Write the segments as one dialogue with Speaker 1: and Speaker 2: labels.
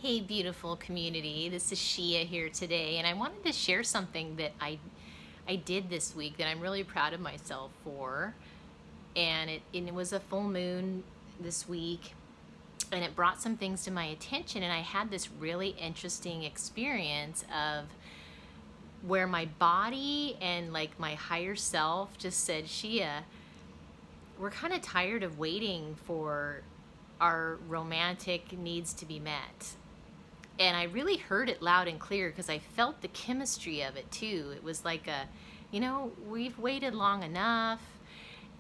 Speaker 1: Hey, beautiful community. This is Sheea here today, and I wanted to share something that I did this week that I'm really proud of myself for. And it was a full moon this week, and it brought some things to my attention, and I had this really interesting experience of where my body and like my higher self just said, Sheea, we're kind of tired of waiting for our romantic needs to be met. And I really heard it loud and clear because I felt the chemistry of it too. It was like we've waited long enough,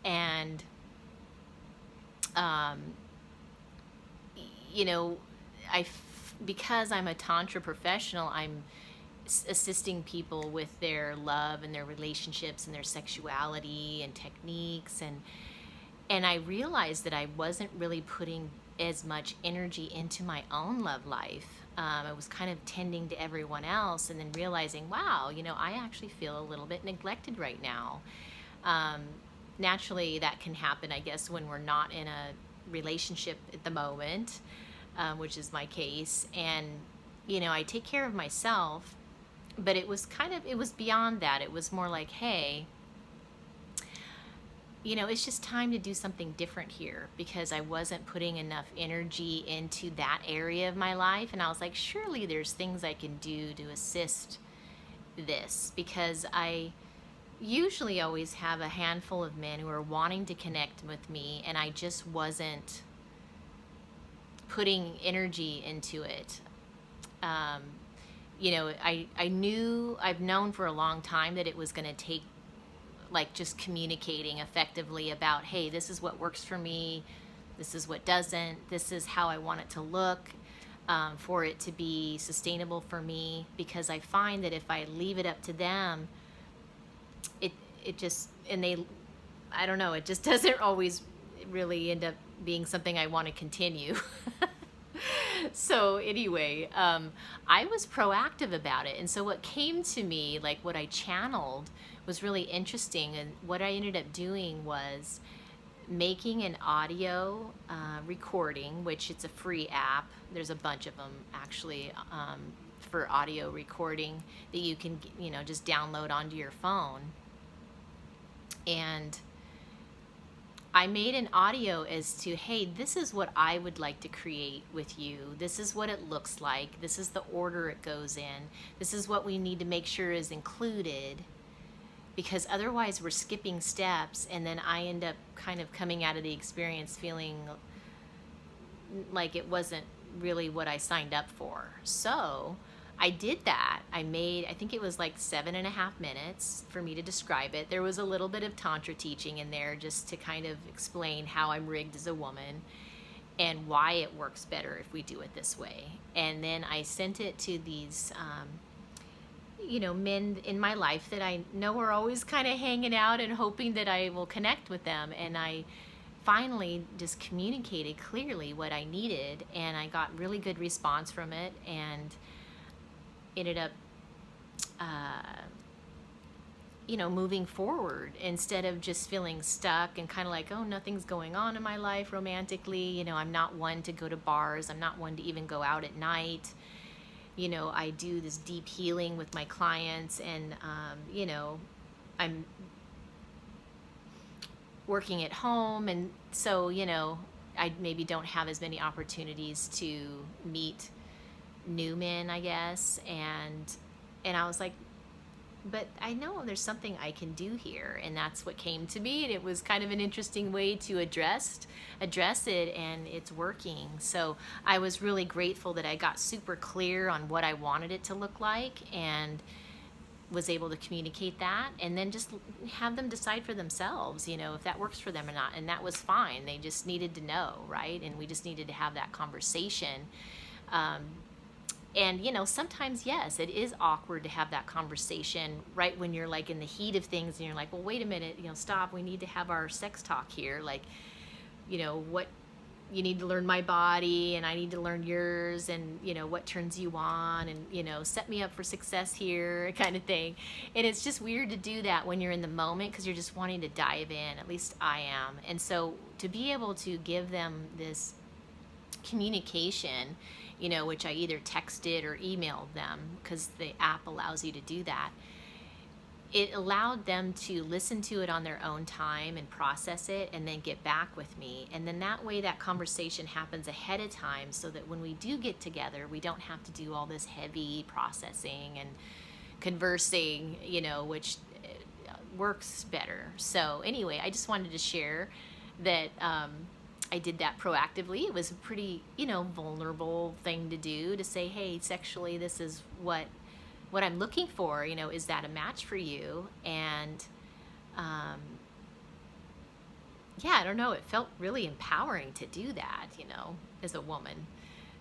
Speaker 1: and um, you know, because I'm a Tantra professional, I'm assisting people with their love and their relationships and their sexuality and techniques, and I realized that I wasn't really putting as much energy into my own love life. I was kind of tending to everyone else, and then realizing, wow, I actually feel a little bit neglected right now. Um, Naturally, that can happen, I guess, when we're not in a relationship at the moment, which is my case. And, I take care of myself, but it was beyond that. It was more like, hey, it's just time to do something different here because I wasn't putting enough energy into that area of my life. And I was like, surely there's things I can do to assist this, because I usually always have a handful of men who are wanting to connect with me, and I just wasn't putting energy into it. Um, I've known for a long time that it was going to take like just communicating effectively about, hey, this is what works for me, this is what doesn't, this is how I want it to look, for it to be sustainable for me. Because I find that if I leave it up to them, it just, and they, I don't know, it just doesn't always really end up being something I want to continue. So anyway, I was proactive about it. And so what came to me, like what I channeled, was really interesting. And what I ended up doing was making an audio recording, which it's a free app. There's a bunch of them actually, for audio recording that you can, just download onto your phone. And I made an audio as to, hey, this is what I would like to create with you. This is what it looks like. This is the order it goes in. This is what we need to make sure is included, because otherwise we're skipping steps, and then I end up kind of coming out of the experience feeling like it wasn't really what I signed up for. So I did that. I think it was like 7.5 minutes for me to describe it. There was a little bit of Tantra teaching in there just to kind of explain how I'm rigged as a woman and why it works better if we do it this way. And then I sent it to these, men in my life that I know are always kind of hanging out and hoping that I will connect with them. And I finally just communicated clearly what I needed, and I got really good response from it, and ended up moving forward instead of just feeling stuck and kind of like, oh, nothing's going on in my life romantically. I'm not one to go to bars, I'm not one to even go out at night. I do this deep healing with my clients, and I'm working at home, and so I maybe don't have as many opportunities to meet new men, I guess. And I was like, but I know there's something I can do here. And that's what came to me, and it was kind of an interesting way to address it, and it's working. So I was really grateful that I got super clear on what I wanted it to look like, and was able to communicate that, and then just have them decide for themselves, if that works for them or not. And that was fine. They just needed to know, right? And we just needed to have that conversation. And sometimes, yes, it is awkward to have that conversation right when you're like in the heat of things, and you're like, well, wait a minute, stop, we need to have our sex talk here. Like, what, you need to learn my body, and I need to learn yours, and what turns you on, and set me up for success here, kind of thing. And it's just weird to do that when you're in the moment, because you're just wanting to dive in. At least I am. And so to be able to give them this communication, which I either texted or emailed them because the app allows you to do that. It allowed them to listen to it on their own time and process it and then get back with me. And then that way that conversation happens ahead of time so that when we do get together, we don't have to do all this heavy processing and conversing, which works better. So anyway, I just wanted to share that I did that proactively. It was a pretty, vulnerable thing to do, to say, hey, sexually, this is what I'm looking for, is that a match for you? And yeah, I don't know, it felt really empowering to do that, as a woman.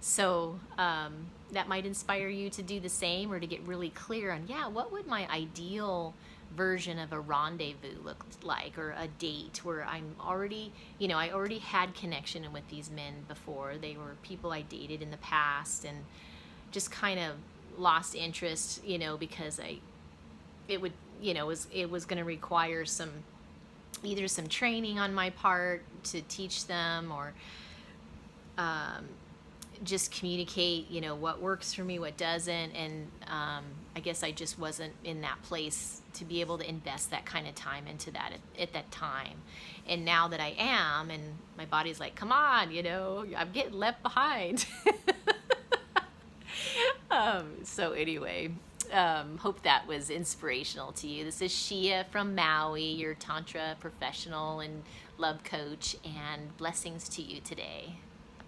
Speaker 1: So that might inspire you to do the same, or to get really clear on, what would my ideal version of a rendezvous look like, or a date where I'm already, I already had connection with these men before. They were people I dated in the past, and just kind of lost interest, because it was going to require either some training on my part to teach them, or just communicate, what works for me, what doesn't. And I guess I just wasn't in that place to be able to invest that kind of time into that at that time. And now that I am, and my body's like, come on, I'm getting left behind. So anyway, hope that was inspirational to you. This is Sheea from Maui, your Tantra professional and love coach, and blessings to you today.